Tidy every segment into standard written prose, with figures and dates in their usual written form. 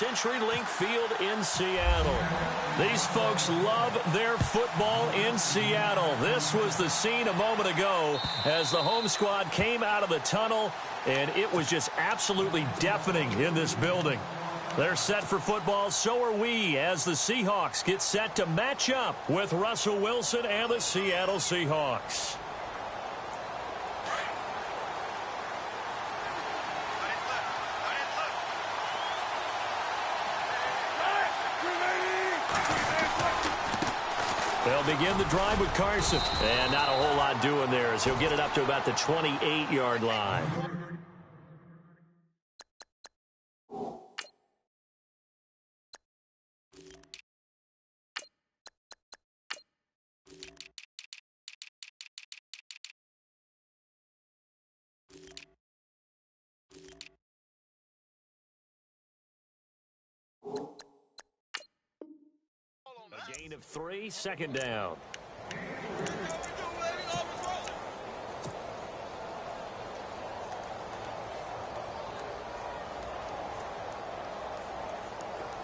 CenturyLink Field in Seattle. These folks love their football in Seattle. This was the scene a moment ago as the home squad came out of the tunnel, and it was just absolutely deafening in this building. They're set for football, so are we, as the Seahawks get set to match up with Russell Wilson and the Seattle Seahawks. They'll begin the drive with Carson. And not a whole lot doing there as he'll get it up to about the 28-yard line. A gain of 3, second down.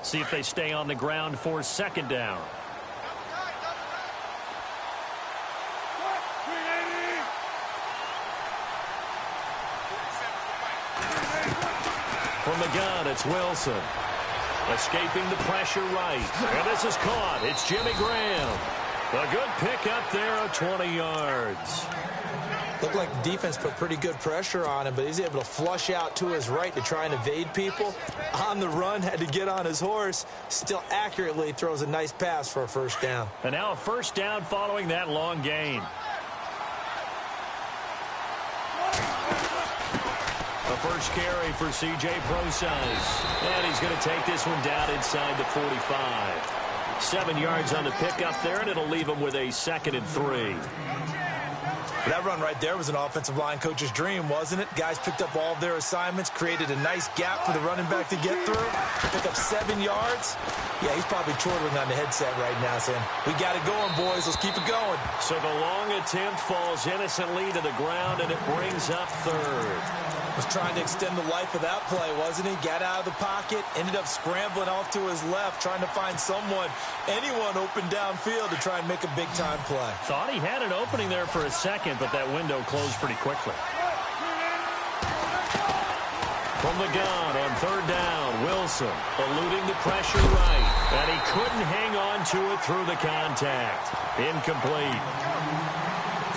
See if they stay on the ground for second down. From the gun, it's Wilson. Escaping the pressure right. And this is caught. It's Jimmy Graham. A good pickup there of 20 yards. Looked like the defense put pretty good pressure on him, but he's able to flush out to his right to try and evade people. On the run, had to get on his horse. Still accurately throws a nice pass for a first down. And now a first down following that long gain. The first carry for C.J. Prosise. And he's going to take this one down inside the 45. 7 yards on the pickup there, and it'll leave him with a 2nd and 3. That run right there was an offensive line coach's dream, wasn't it? Guys picked up all of their assignments, created a nice gap for the running back to get through. Pick up 7 yards. Yeah, he's probably chortling on the headset right now, saying, we got it going, boys. Let's keep it going. So the long attempt falls innocently to the ground, and it brings up 3rd. Was trying to extend the life of that play, wasn't he? Got out of the pocket, ended up scrambling off to his left, trying to find anyone open downfield to try and make a big-time play. Thought he had an opening there for a second, but that window closed pretty quickly. From the gun on 3rd down, Wilson eluding the pressure right, and he couldn't hang on to it through the contact. Incomplete.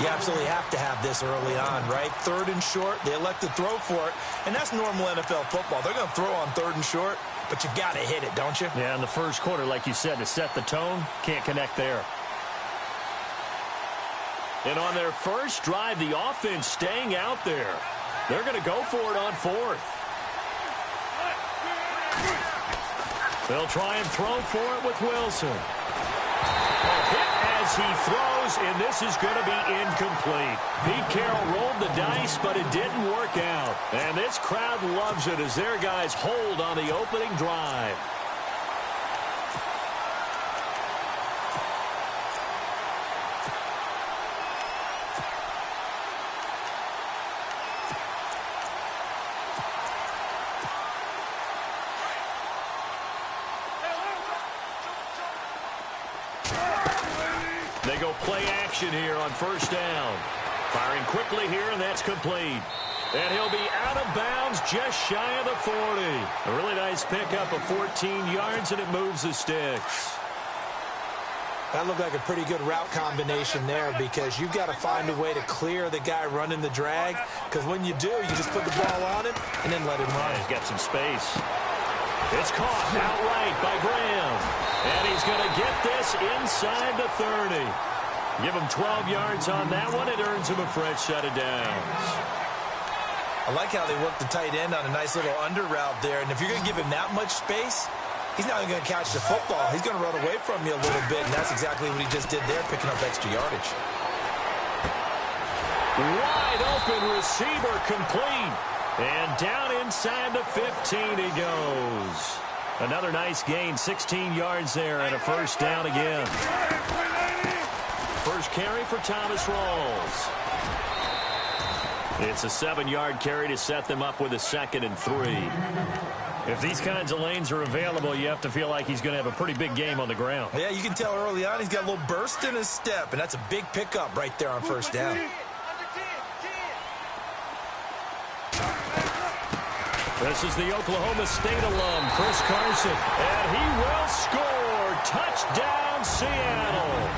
You absolutely have to have this early on, right? 3rd and short, they elect to throw for it, and that's normal NFL football. They're going to throw on 3rd and short, but you've got to hit it, don't you? Yeah, in the first quarter, like you said, to set the tone, can't connect there. And on their first drive, the offense staying out there. They're going to go for it on 4th. They'll try and throw for it with Wilson. As he throws, and this is going to be incomplete. Pete Carroll rolled the dice, but it didn't work out. And this crowd loves it as their guys hold on the opening drive. They go play action here on 1st down. Firing quickly here, and that's complete. And he'll be out of bounds just shy of the 40. A really nice pickup of 14 yards, and it moves the sticks. That looked like a pretty good route combination there because you've got to find a way to clear the guy running the drag, because when you do, you just put the ball on him and then let him run. He's got some space. It's caught outright by Graham. And he's going to get this inside the 30. Give him 12 yards on that one. It earns him a fresh set of downs. I like how they work the tight end on a nice little under route there. And if you're going to give him that much space, he's not even going to catch the football. He's going to run away from you a little bit, and that's exactly what he just did there, picking up extra yardage. Wide open receiver complete. And down inside the 15 he goes. Another nice gain, 16 yards there, and a first down again. First carry for Thomas Rawls. It's a 7-yard carry to set them up with a 2nd and 3. If these kinds of lanes are available, you have to feel like he's going to have a pretty big game on the ground. Yeah, you can tell early on he's got a little burst in his step, and that's a big pickup right there on first down. This is the Oklahoma State alum, Chris Carson, and he will score. Touchdown, Seattle.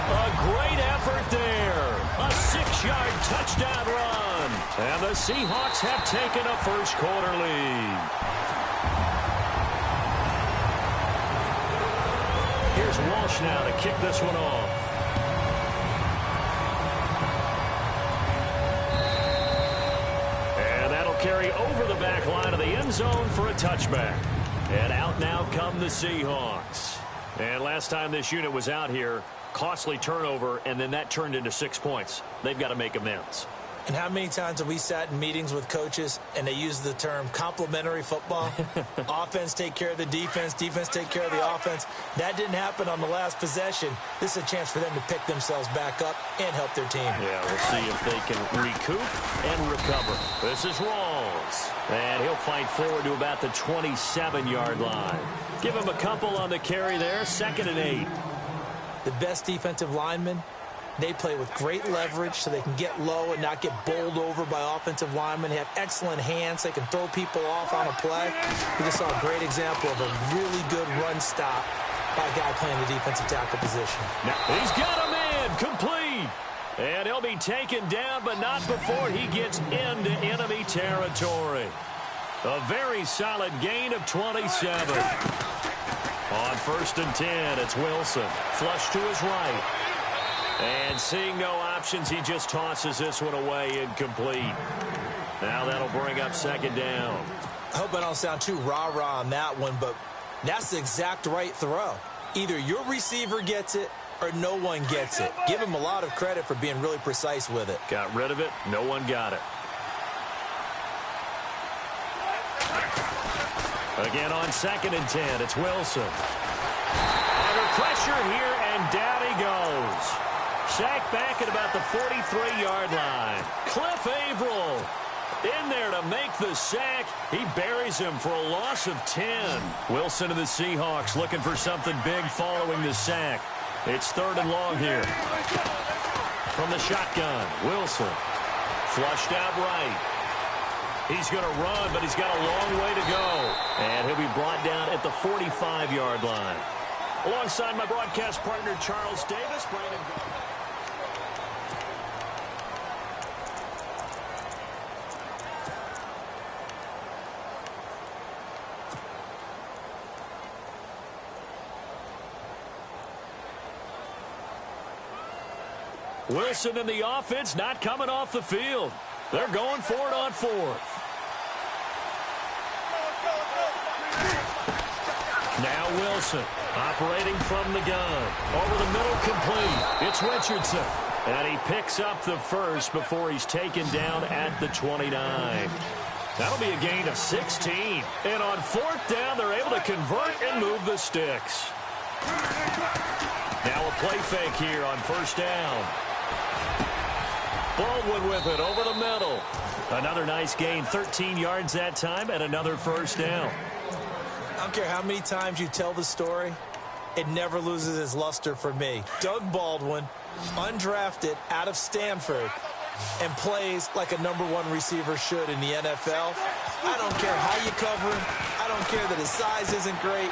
A great effort there. A 6-yard touchdown run. And the Seahawks have taken a first-quarter lead. Here's Walsh now to kick this one off. And that'll carry over the back line of the end zone for a touchback. And out now come the Seahawks. And last time this unit was out here, costly turnover, and then that turned into 6 points. They've got to make amends. And how many times have we sat in meetings with coaches and they use the term complementary football? Offense take care of the defense, defense take care of the offense. That didn't happen on the last possession. This is a chance for them to pick themselves back up and help their team. Yeah, we'll see if they can recoup and recover. This is Rawls. And he'll fight forward to about the 27-yard line. Give him a couple on the carry there, 2nd and 8. The best defensive linemen, they play with great leverage so they can get low and not get bowled over by offensive linemen. They have excellent hands. They can throw people off on a play. We just saw a great example of a really good run stop by a guy playing the defensive tackle position. Now, he's got a man complete. And he'll be taken down, but not before he gets into enemy territory. A very solid gain of 27. On 1st and 10, it's Wilson. Flush to his right. And seeing no options, he just tosses this one away incomplete. Now that'll bring up 2nd down. I hope I don't sound too rah-rah on that one, but that's the exact right throw. Either your receiver gets it or no one gets it. Give him a lot of credit for being really precise with it. Got rid of it. No one got it. Again on 2nd and 10, it's Wilson. Under pressure here, and down he goes. Sacked back at about the 43-yard line. Cliff Averill in there to make the sack. He buries him for a loss of 10. Wilson and the Seahawks looking for something big following the sack. It's 3rd and long here. From the shotgun, Wilson. Flushed out right. He's going to run, but he's got a long way to go. And he'll be brought down at the 45-yard line. Alongside my broadcast partner, Charles Davis. Brandon. Wilson and the offense not coming off the field. They're going for it on 4th. Now Wilson operating from the gun. Over the middle, complete. It's Richardson. And he picks up the first before he's taken down at the 29. That'll be a gain of 16. And on 4th down, they're able to convert and move the sticks. Now a play fake here on 1st down. Baldwin with it over the middle. Another nice gain, 13 yards that time, and another 1st down. I don't care how many times you tell the story, it never loses its luster for me. Doug Baldwin, undrafted out of Stanford, and plays like a #1 receiver should in the NFL. I don't care how you cover him. I don't care that his size isn't great.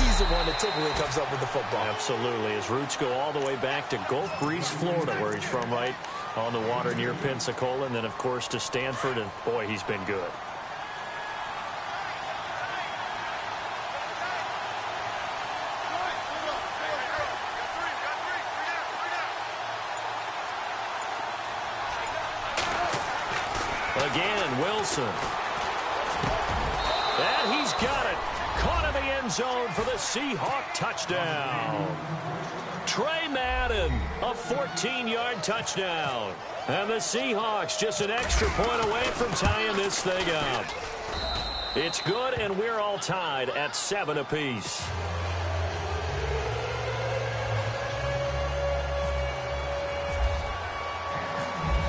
He's the one that typically comes up with the football. Absolutely. His roots go all the way back to Gulf Breeze, Florida, where he's from, right on the water near Pensacola, and then, of course, to Stanford, and, boy, he's been good. Again, Wilson. And he's got it. Caught in the end zone for the Seahawk touchdown. Trey Madden, a 14-yard touchdown. And the Seahawks just an extra point away from tying this thing up. It's good, and we're all tied at 7 apiece.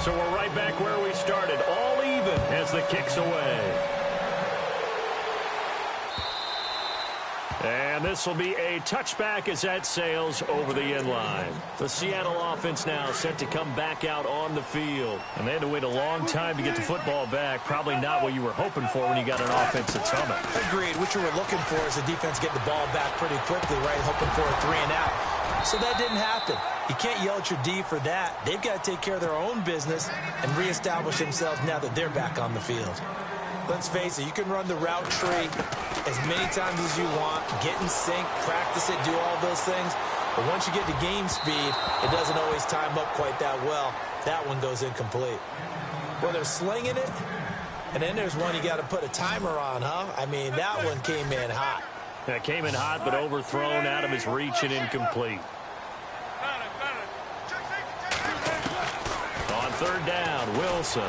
So we're right back where we started, all even as the kick's away. And this will be a touchback as that sails over the inline. The Seattle offense now set to come back out on the field. And they had to wait a long time to get the football back. Probably not what you were hoping for when you got an offense that's humming. Agreed. What you were looking for is the defense getting the ball back pretty quickly, right? Hoping for a 3 and out. So that didn't happen. You can't yell at your D for that. They've got to take care of their own business and reestablish themselves now that they're back on the field. Let's face it, you can run the route tree as many times as you want, get in sync, practice it, do all those things. But once you get to game speed, it doesn't always time up quite that well. That one goes incomplete. Well, they're slinging it, and then there's one you got to put a timer on, huh? I mean, that one came in hot. That came in hot, but overthrown out of his reach and incomplete. On third down, Wilson.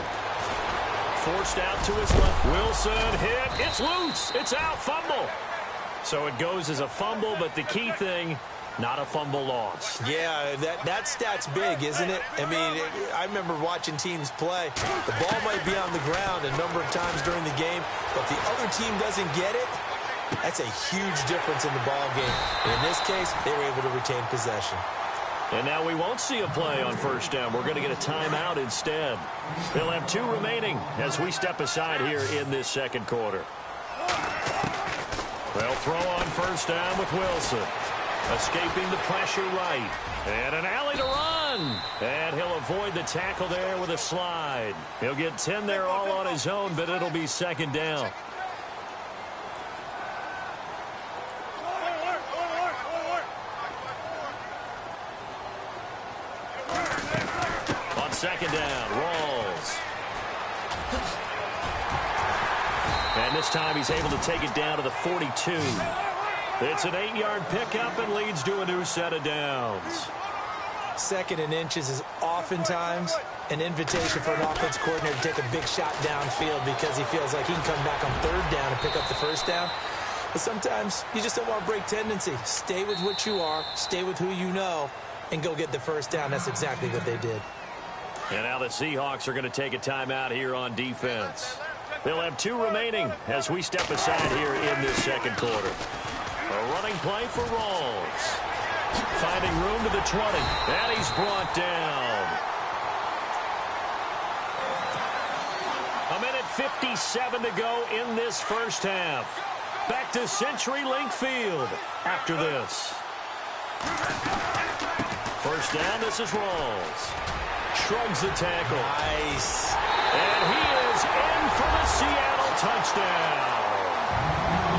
Forced out to his left. Wilson hit. It's loose. It's out. Fumble. So it goes as a fumble, but the key thing, not a fumble loss. Yeah, that stat's big, isn't it? I mean, I remember watching teams play. The ball might be on the ground a number of times during the game, but the other team doesn't get it. That's a huge difference in the ball game. And in this case, they were able to retain possession. And now we won't see a play on first down. We're going to get a timeout instead. They'll have 2 remaining as we step aside here in this second quarter. They'll throw on first down with Wilson. Escaping the pressure right. And an alley to run. And he'll avoid the tackle there with a slide. He'll get 10 there all on his own, but it'll be second down. Second down, Rawls. And this time he's able to take it down to the 42. It's an 8-yard pickup and leads to a new set of downs. 2nd and inches is oftentimes an invitation for an offense coordinator to take a big shot downfield because he feels like he can come back on 3rd down and pick up the first down. But sometimes you just don't want to break tendency. Stay with what you are, stay with who you know, and go get the first down. That's exactly what they did. And now the Seahawks are going to take a timeout here on defense. They'll have 2 remaining as we step aside here in this second quarter. A running play for Rawls. Finding room to the 20. And he's brought down. 1:57 to go in this first half. Back to CenturyLink Field after this. First down, this is Rawls. Shrugs the tackle. Nice. And he is in for the Seattle touchdown.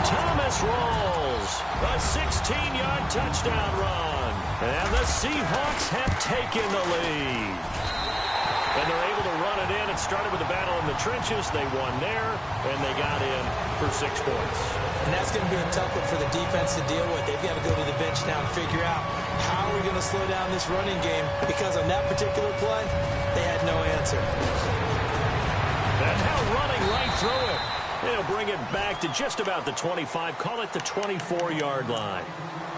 Thomas Rawls, a 16-yard touchdown run. And the Seahawks have taken the lead. And they're able to run it in. It started with a battle in the trenches. They won there, and they got in for 6 points. And that's going to be a tough one for the defense to deal with. They've got to go to the bench now and figure out how are we going to slow down this running game, because on that particular play, they had no answer. And now running right through it. They'll bring it back to just about the 25, call it the 24-yard line.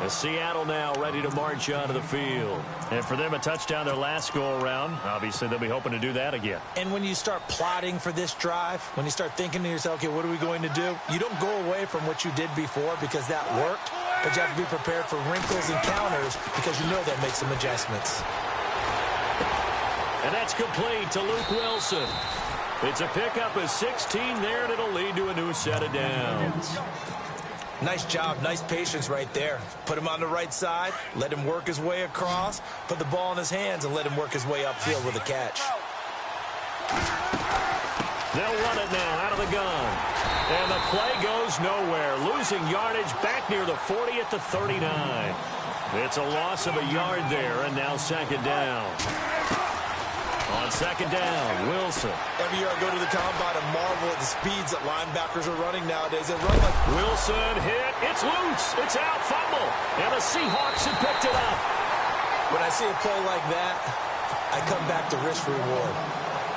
As Seattle now ready to march onto the field. And for them, a touchdown their last go-around. Obviously, they'll be hoping to do that again. And when you start plotting for this drive, when you start thinking to yourself, okay, what are we going to do? You don't go away from what you did before because that worked, but you have to be prepared for wrinkles and counters because you know they'll make some adjustments. And that's complete to Luke Wilson. It's a pickup of 16 there, and it'll lead to a new set of downs. Nice job, nice patience right there. Put him on the right side, let him work his way across, put the ball in his hands, and let him work his way upfield with a catch. They'll run it now out of the gun. And the play goes nowhere. Losing yardage back near the 40 at the 39. It's a loss of a yard there, and now second down. On second down, Wilson. Every year I go to the combine and marvel at the speeds that linebackers are running nowadays. They run like... Wilson hit. It's loose. It's out. Fumble. And the Seahawks have picked it up. When I see a play like that, I come back to risk reward.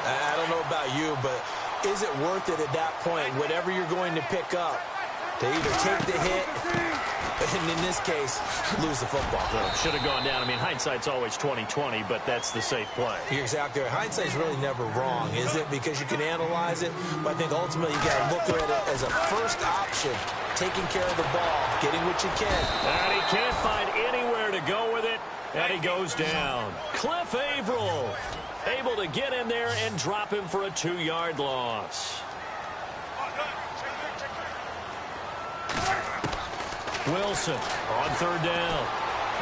I don't know about you, but is it worth it at that point, whatever you're going to pick up, to either take the hit, and in this case, lose the football? Well, should have gone down. I mean, hindsight's always 20/20, but that's the safe play. You're exactly right. Hindsight's really never wrong, is it? Because you can analyze it, but I think ultimately you got to look at it as a first option taking care of the ball, getting what you can. And he can't find anywhere to go with it, and he goes down. Cliff Averill able to get in there and drop him for a 2-yard loss. Wilson on 3rd down.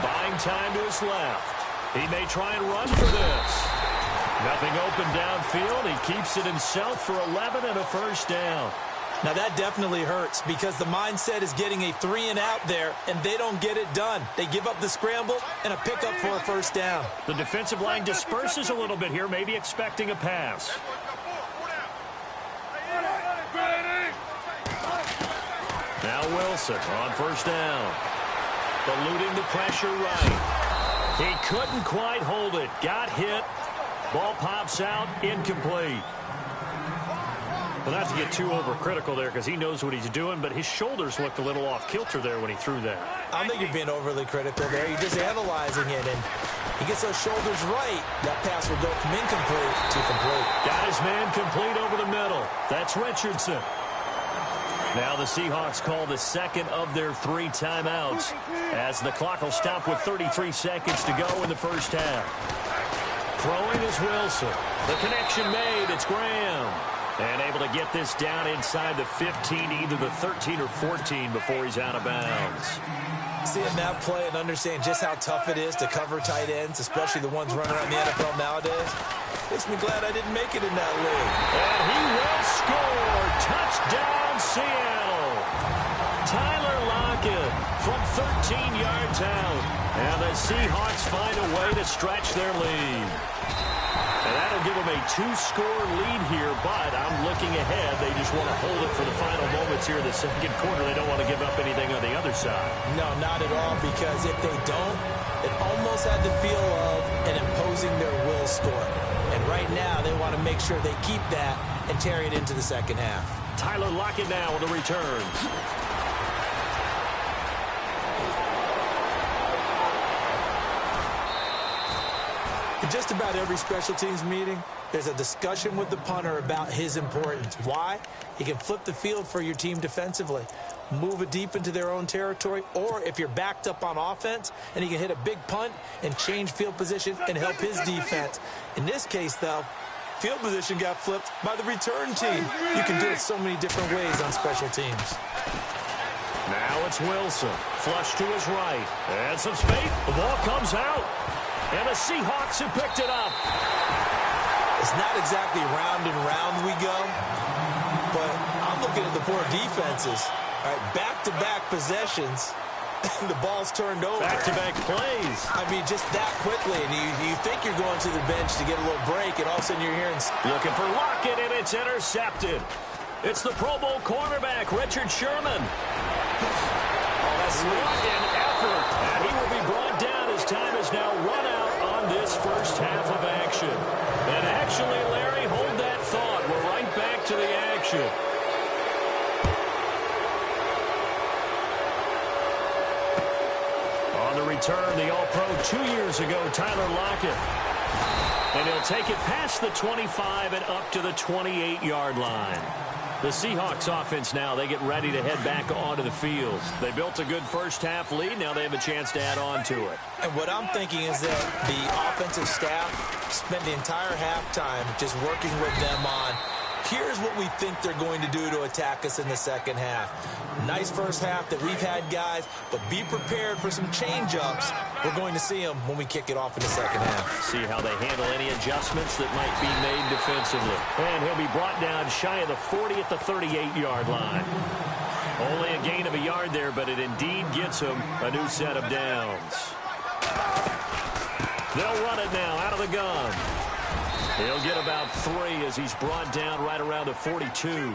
Buying time to his left. He may try and run for this. Nothing open downfield. He keeps it himself for 11 and a 1st down. Now, that definitely hurts because the mindset is getting a 3-and-out there, and they don't get it done. They give up the scramble and a pickup for a 1st down. The defensive line disperses a little bit here, maybe expecting a pass. Now Wilson on 1st down. Eluding the pressure right. He couldn't quite hold it. Got hit. Ball pops out. Incomplete. Well, not to get too overcritical there because he knows what he's doing, but his shoulders looked a little off kilter there when he threw that. I don't think you're being overly critical there. You're just analyzing it, and he gets those shoulders right. That pass will go from incomplete to complete. Got his man complete over the middle. That's Richardson. Now the Seahawks call the second of their 3 timeouts as the clock will stop with 33 seconds to go in the 1st half. Throwing is Wilson. The connection made. It's Graham. And able to get this down inside the 15, either the 13 or 14 before he's out of bounds. Seeing that play and understand just how tough it is to cover tight ends, especially the ones running around the NFL nowadays, makes me glad I didn't make it in that league. And he will score. Touchdown, Seattle. Tyler Lockett from 13 yards out. And the Seahawks find a way to stretch their lead. And that'll give them a 2-score lead here, but I'm looking ahead. They just want to hold it for the final moments here in the 2nd quarter. They don't want to give up anything on the other side. No, not at all, because if they don't, it almost had the feel of an imposing their will score. And right now, they want to make sure they keep that and carry it into the 2nd half. Tyler Lockett now on the returns. In just about every special teams meeting, there's a discussion with the punter about his importance. Why? He can flip the field for your team defensively, move it deep into their own territory, or if you're backed up on offense, and he can hit a big punt and change field position and help his defense. In this case, though, field position got flipped by the return team. You can do it so many different ways on special teams. Now it's Wilson. Flush to his right. And some space. The ball comes out. And the Seahawks have picked it up. It's not exactly round and round we go, but I'm looking at the poor defenses. All right, back-to-back possessions, and the ball's turned over. Back-to-back plays. I mean, just that quickly, and you think you're going to the bench to get a little break, and all of a sudden you're hearing... Looking for Lockett, and it's intercepted. It's the Pro Bowl cornerback, Richard Sherman. Oh, that's sweet. What an effort. And he will be brought down as time is now run out on this 1st half of action. And actually, Larry, hold that thought. We're right back to the action. On the return, the All-Pro 2 years ago, Tyler Lockett. And he'll take it past the 25 and up to the 28-yard line. The Seahawks offense now, they get ready to head back onto the field. They built a good 1st half lead. Now they have a chance to add on to it. And what I'm thinking is that the offensive staff spent the entire halftime just working with them on, here's what we think they're going to do to attack us in the 2nd half. Nice 1st half that we've had, guys, but be prepared for some change-ups. We're going to see them when we kick it off in the 2nd half. See how they handle any adjustments that might be made defensively. And he'll be brought down shy of the 40 at the 38-yard line. Only a gain of a yard there, but it indeed gets him a new set of downs. They'll run it now out of the gun. He'll get about 3 as he's brought down right around the 42.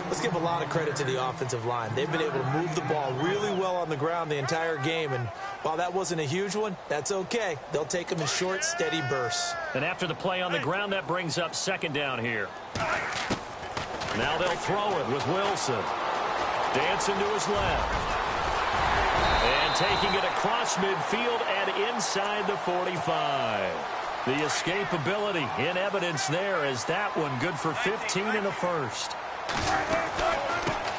Let's give a lot of credit to the offensive line. They've been able to move the ball really well on the ground the entire game, and while that wasn't a huge one, that's okay. They'll take them in short, steady bursts. And after the play on the ground, that brings up 2nd down here. Now they'll throw it with Wilson. Dancing to his left. And taking it across midfield and inside the 45. The escapability in evidence there as that one good for 15 in the 1st.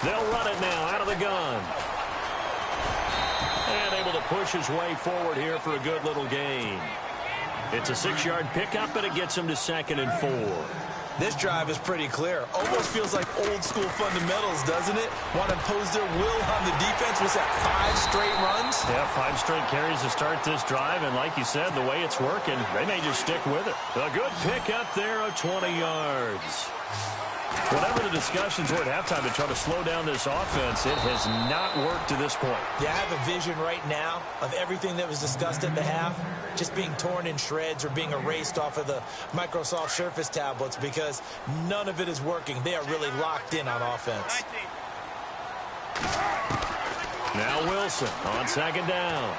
They'll run it now out of the gun. And able to push his way forward here for a good little gain. It's a 6-yard pickup, and it gets him to 2nd and 4. This drive is pretty clear. Almost feels like old-school fundamentals, doesn't it? Want to impose their will on the defense. Was that 5 straight runs? Yeah, 5 straight carries to start this drive, and like you said, the way it's working, they may just stick with it. A good pickup there of 20 yards. Whatever the discussions were at halftime to try to slow down this offense, it has not worked to this point. Yeah, I have a vision right now of everything that was discussed at the half just being torn in shreds or being erased off of the Microsoft Surface tablets because none of it is working. They are really locked in on offense. Now Wilson on 2nd down.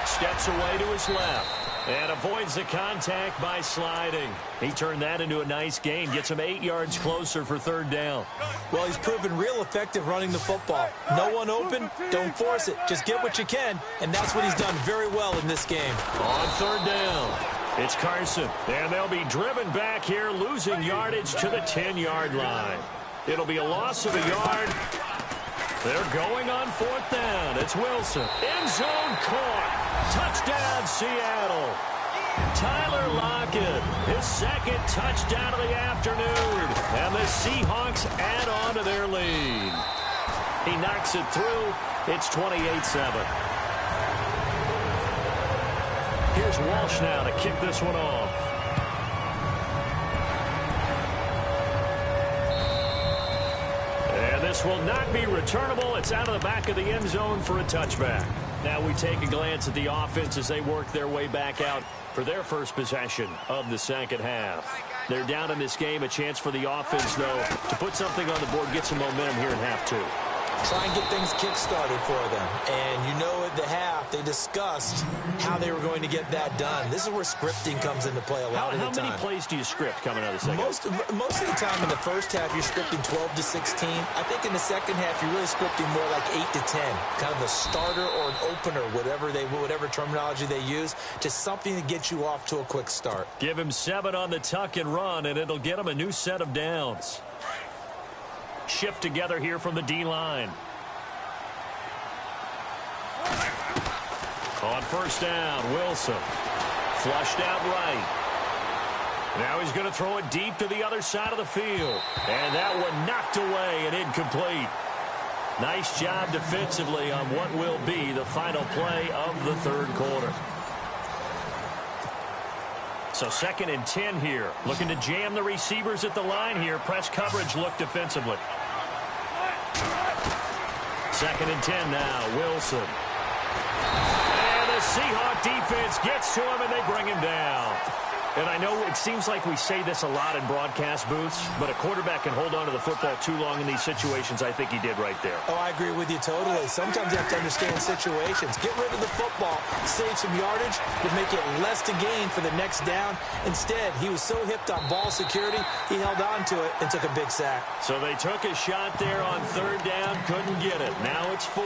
Steps away to his left. And avoids the contact by sliding. He turned that into a nice gain. Gets him 8 yards closer for 3rd down. Well, he's proven real effective running the football. No one open, don't force it. Just get what you can, and that's what he's done very well in this game. On 3rd down, it's Carson. And they'll be driven back here, losing yardage to the 10-yard line. It'll be a loss of a yard. They're going on 4th down. It's Wilson. End zone caught. Touchdown, Seattle. Tyler Lockett, his 2nd touchdown of the afternoon. And the Seahawks add on to their lead. He knocks it through. It's 28-7. Here's Walsh now to kick this one off. And this will not be returnable. It's out of the back of the end zone for a touchback. Now we take a glance at the offense as they work their way back out for their first possession of the 2nd half. They're down in this game. A chance for the offense, though, to put something on the board, get some momentum here in half 2. Try and get things kick-started for them. And you know at the half, they discussed how they were going to get that done. This is where scripting comes into play a lot of the time. How many plays do you script coming out of the second? Most of the time in the first half, you're scripting 12 to 16. I think in the second half, you're really scripting more like 8 to 10. Kind of a starter or an opener, whatever terminology they use. Just something to get you off to a quick start. Give him 7 on the tuck and run, and it'll get him a new set of downs. Shift together here from the D-line. On 1st down, Wilson. Flushed out right. Now he's going to throw it deep to the other side of the field. And that one knocked away and incomplete. Nice job defensively on what will be the final play of the 3rd quarter. So 2nd and 10 here. Looking to jam the receivers at the line here. Press coverage look defensively. 2nd and 10 now. Wilson. And the Seahawk defense gets to him, and they bring him down. And I know it seems like we say this a lot in broadcast booths, but a quarterback can hold on to the football too long in these situations. I think he did right there. Oh, I agree with you totally. Sometimes you have to understand situations. Get rid of the football, save some yardage, would make it less to gain for the next down. Instead, he was so hipped on ball security, he held on to it and took a big sack. So they took a shot there on 3rd down, couldn't get it. Now it's 4.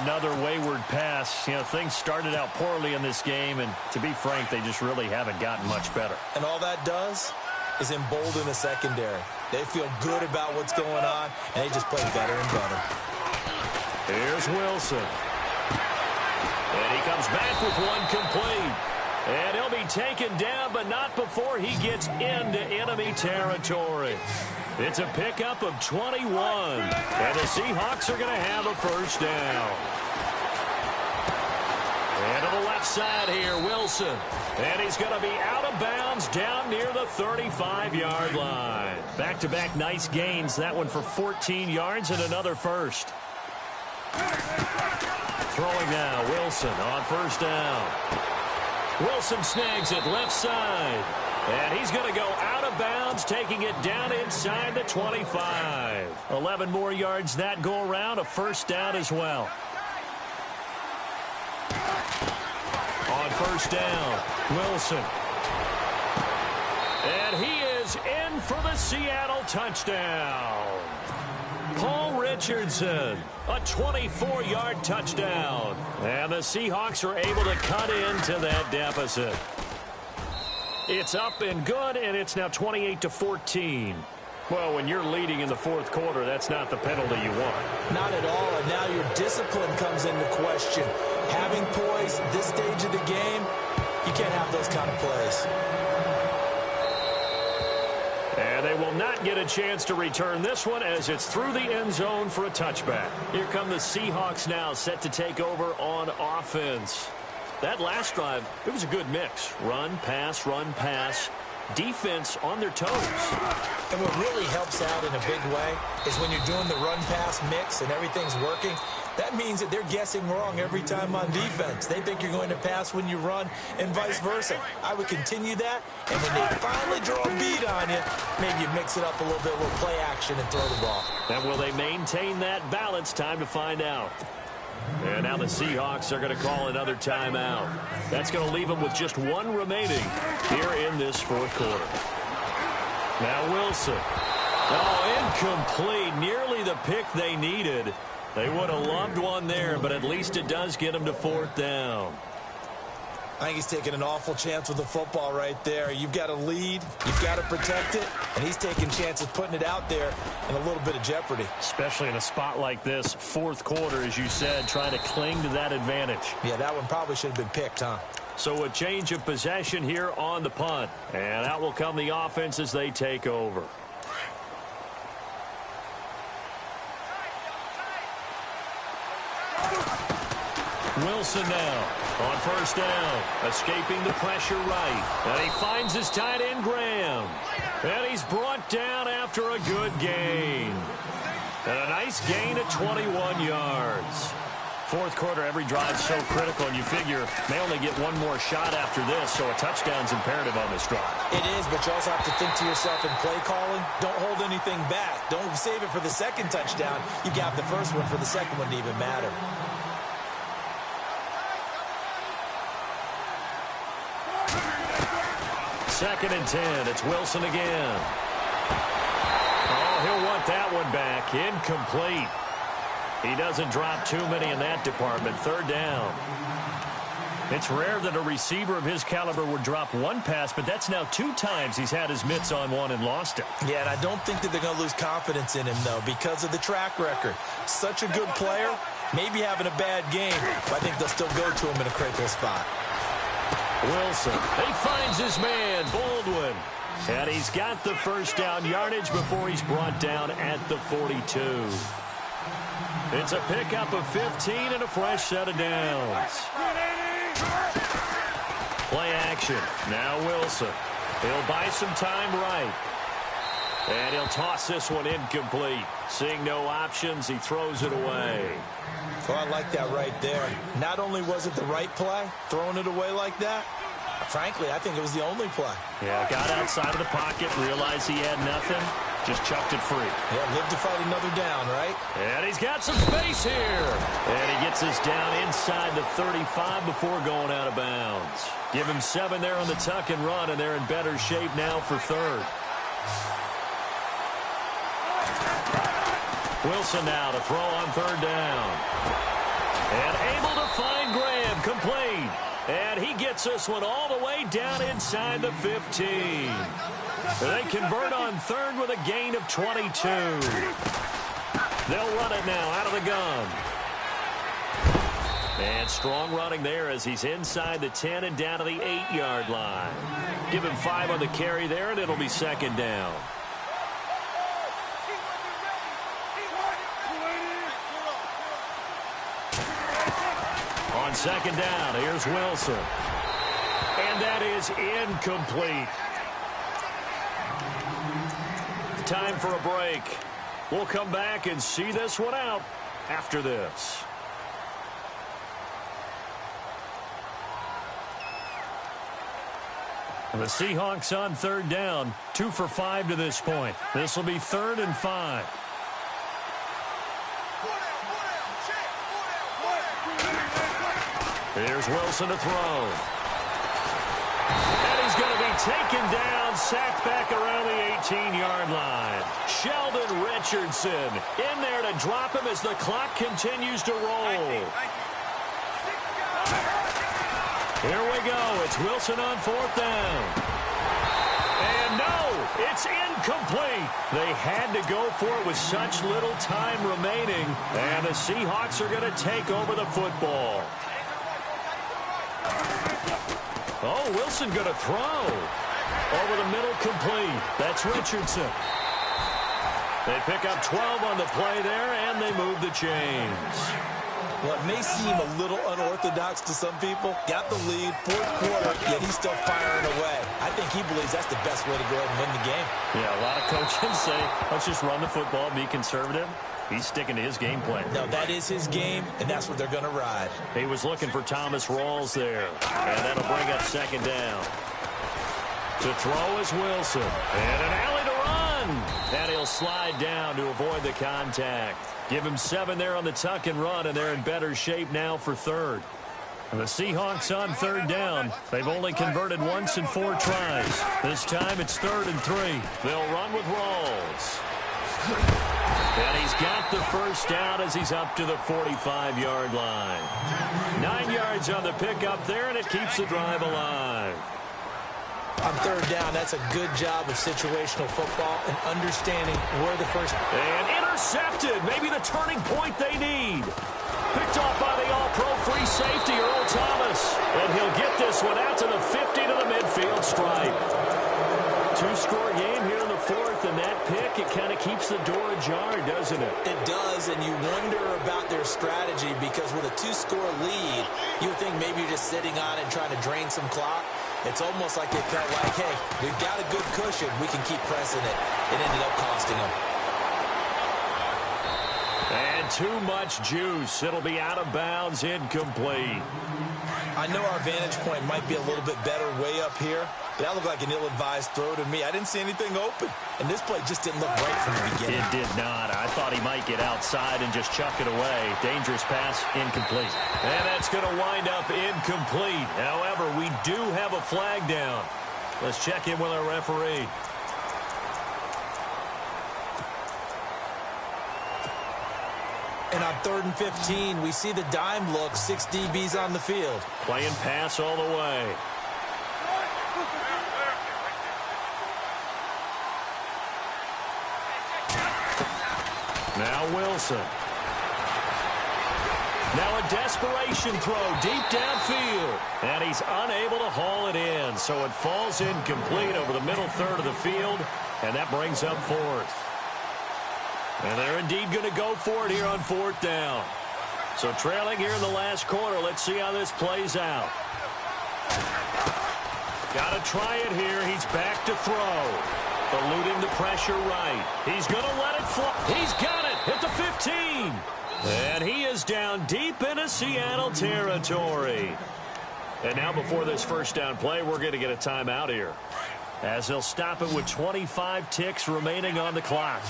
Another wayward pass. You know, things started out poorly in this game, and to be frank, they just really haven't gotten much better. And all that does is embolden the secondary. They feel good about what's going on, and they just play better and better. Here's Wilson. And he comes back with one complete. And he'll be taken down, but not before he gets into enemy territory. It's a pickup of 21. And the Seahawks are going to have a 1st down. And to the left side here, Wilson. And he's going to be out of bounds down near the 35-yard line. Back-to-back nice gains. That one for 14 yards and another 1st. Throwing now, Wilson on 1st down. Wilson snags it left side. And he's going to go out of bounds, taking it down inside the 25. 11 more yards that go around, a 1st down as well. On 1st down, Wilson. And he is in for the Seattle touchdown. Paul Richardson, a 24-yard touchdown. And the Seahawks are able to cut into that deficit. It's up and good, and it's now 28-14. Well, when you're leading in the fourth quarter, that's not the penalty you want. Not at all, and now your discipline comes into question. Having poise this stage of the game, you can't have those kind of plays. And they will not get a chance to return this one as it's through the end zone for a touchback. Here come the Seahawks now, set to take over on offense. That last drive, it was a good mix. Run, pass, defense on their toes. And what really helps out in a big way is when you're doing the run-pass mix and everything's working, that means that they're guessing wrong every time on defense. They think you're going to pass when you run and vice versa. I would continue that, and when they finally draw a beat on you, maybe you mix it up a little bit, a little play action and throw the ball. And will they maintain that balance? Time to find out. And now the Seahawks are going to call another timeout. That's going to leave them with just one remaining here in this fourth quarter. Now Wilson. Oh, incomplete. Nearly the pick they needed. They would have loved one there, but at least it does get them to fourth down. I think he's taking an awful chance with the football right there. You've got to lead, you've got to protect it, and he's taking chances putting it out there in a little bit of jeopardy. Especially in a spot like this, fourth quarter, as you said, trying to cling to that advantage. Yeah, that one probably should have been picked, huh? So a change of possession here on the punt. And out will come the offense as they take over. Wilson now on first down, escaping the pressure right. And he finds his tight end, Graham. And he's brought down after a good gain. And a nice gain at 21 yards. Fourth quarter, every drive so critical, and you figure they only get one more shot after this, so a touchdown's imperative on this drive. It is, but you also have to think to yourself in play calling, don't hold anything back. Don't save it for the second touchdown. You got the first one for the second one to even matter. Second and 10. It's Wilson again. Oh, he'll want that one back. Incomplete. He doesn't drop too many in that department. Third down. It's rare that a receiver of his caliber would drop one pass, but that's now 2 times he's had his mitts on one and lost it. Yeah, and I don't think that they're going to lose confidence in him, though, because of the track record. Such a good player, maybe having a bad game, but I think they'll still go to him in a critical spot. Wilson, he finds his man, Baldwin. And he's got the first down yardage before he's brought down at the 42. It's a pickup of 15 and a fresh set of downs. Play action. Now Wilson. He'll buy some time right. And he'll toss this one incomplete. Seeing no options, he throws it away. Well, I like that right there. Not only was it the right play, throwing it away like that, frankly, I think it was the only play. Yeah, got outside of the pocket, realized he had nothing, just chucked it free. Yeah, live to fight another down, right? And he's got some space here. And he gets this down inside the 35 before going out of bounds. Give him 7 there on the tuck and run, and they're in better shape now for third. Wilson now to throw on third down. And able to find Graham, complete. And he gets this one all the way down inside the 15. They convert on third with a gain of 22. They'll run it now out of the gun. And strong running there as he's inside the 10 and down to the 8-yard line. Give him 5 on the carry there, and it'll be second down. On second down, here's Wilson. And that is incomplete. Time for a break. We'll come back and see this one out after this. And the Seahawks on third down, 2 for 5 to this point. This will be 3rd and 5. Here's Wilson to throw. And he's going to be taken down, sacked back around the 18-yard line. Sheldon Richardson in there to drop him as the clock continues to roll. Here we go. It's Wilson on 4th down. And no, It's incomplete. They had to go for it with such little time remaining, and the Seahawks are going to take over the football. Oh, Wilson going to throw. Over the middle, complete. That's Richardson. They pick up 12 on the play there, and they move the chains. Well, it may seem a little unorthodox to some people. Got the lead, fourth quarter, yet he's still firing away. I think he believes that's the best way to go ahead and win the game. Yeah, a lot of coaches say, let's just run the football, be conservative. He's sticking to his game plan. No, that is his game, and that's what they're going to ride. He was looking for Thomas Rawls there, and that'll bring up second down. To throw is Wilson, and an alley to run. And he'll slide down to avoid the contact. Give him 7 there on the tuck and run, and they're in better shape now for third. And the Seahawks on third down. They've only converted once in 4 tries. This time it's 3rd and 3. They'll run with Rawls. And he's got the first down as he's up to the 45-yard line. 9 yards on the pickup there, and it keeps the drive alive. On third down, that's a good job of situational football and understanding where the first... And intercepted. Maybe the turning point they need. Picked off by the all-pro free safety, Earl Thomas. And he'll get this one out to the 50 to the midfield stripe. 2-score game here in the 4th, and that pick, it kind of keeps the door ajar, doesn't it? It does, and you wonder about their strategy because with a 2-score lead, you would think maybe you're just sitting on it and trying to drain some clock. It's almost like they felt like, hey, we've got a good cushion. We can keep pressing it. It ended up costing them. And too much juice. It'll be out of bounds, incomplete. I know our vantage point might be a little bit better way up here, but that looked like an ill-advised throw to me. I didn't see anything open, and this play just didn't look right from the beginning. It did not. I thought he might get outside and just chuck it away. Dangerous pass, incomplete. And that's going to wind up incomplete. However, we do have a flag down. Let's check in with our referee. And on 3rd and 15, we see the dime look, 6 DBs on the field. Playing pass all the way. Now Wilson. Now a desperation throw deep downfield. And he's unable to haul it in. So it falls incomplete over the middle third of the field. And that brings up 4th. And they're indeed going to go for it here on 4th down. So trailing here in the last quarter. Let's see how this plays out. Got to try it here. He's back to throw. Eluding the pressure right. He's going to let it fly. He's got it at the 15. And he is down deep into Seattle territory. And now before this first down play, we're going to get a timeout here, as they'll stop it with 25 ticks remaining on the clock.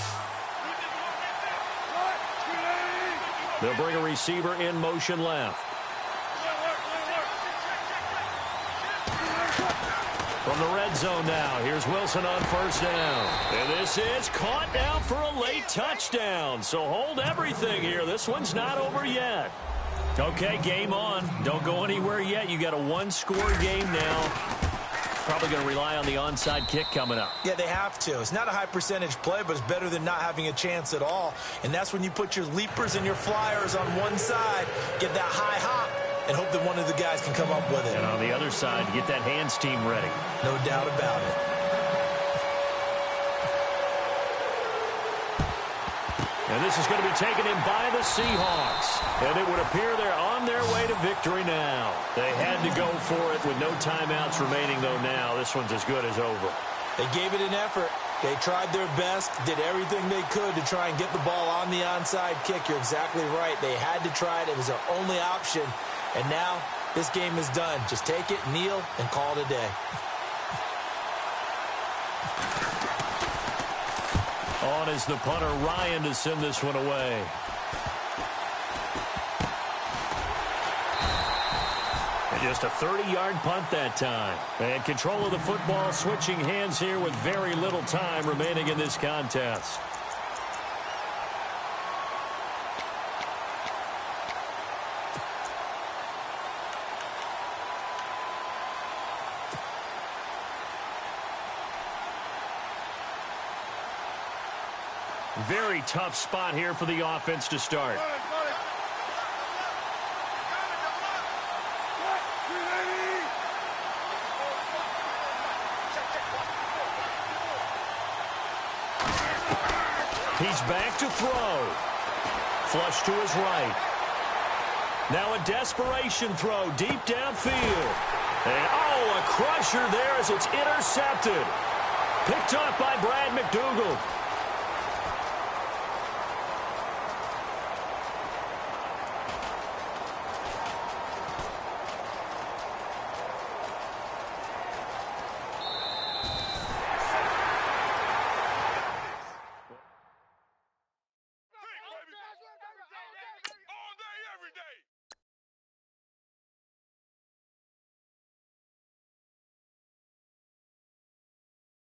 They'll bring a receiver in motion left. From the red zone now, here's Wilson on first down. And this is caught now for a late touchdown. So hold everything here. This one's not over yet. Okay, game on. Don't go anywhere yet. You got a 1-score game now. Probably going to rely on the onside kick coming up. Yeah, they have to. It's not a high percentage play, but it's better than not having a chance at all. And that's when you put your leapers and your flyers on one side, get that high hop, and hope that one of the guys can come up with it. And on the other side, get that hands team ready. No doubt about it. And this is going to be taken in by the Seahawks. And it would appear they're on their way to victory now. They had to go for it with no timeouts remaining, though now. This one's as good as over. They gave it an effort. They tried their best, did everything they could to try and get the ball on the onside kick. You're exactly right. They had to try it. It was their only option. And now this game is done. Just take it, kneel, and call it a day. On is the punter, Ryan, to send this one away. And just a 30-yard punt that time. And control of the football, switching hands here with very little time remaining in this contest. Very tough spot here for the offense to start. He's back to throw. Flush to his right. Now a desperation throw deep downfield. And, oh, a crusher there as it's intercepted. Picked up by Brad McDougald.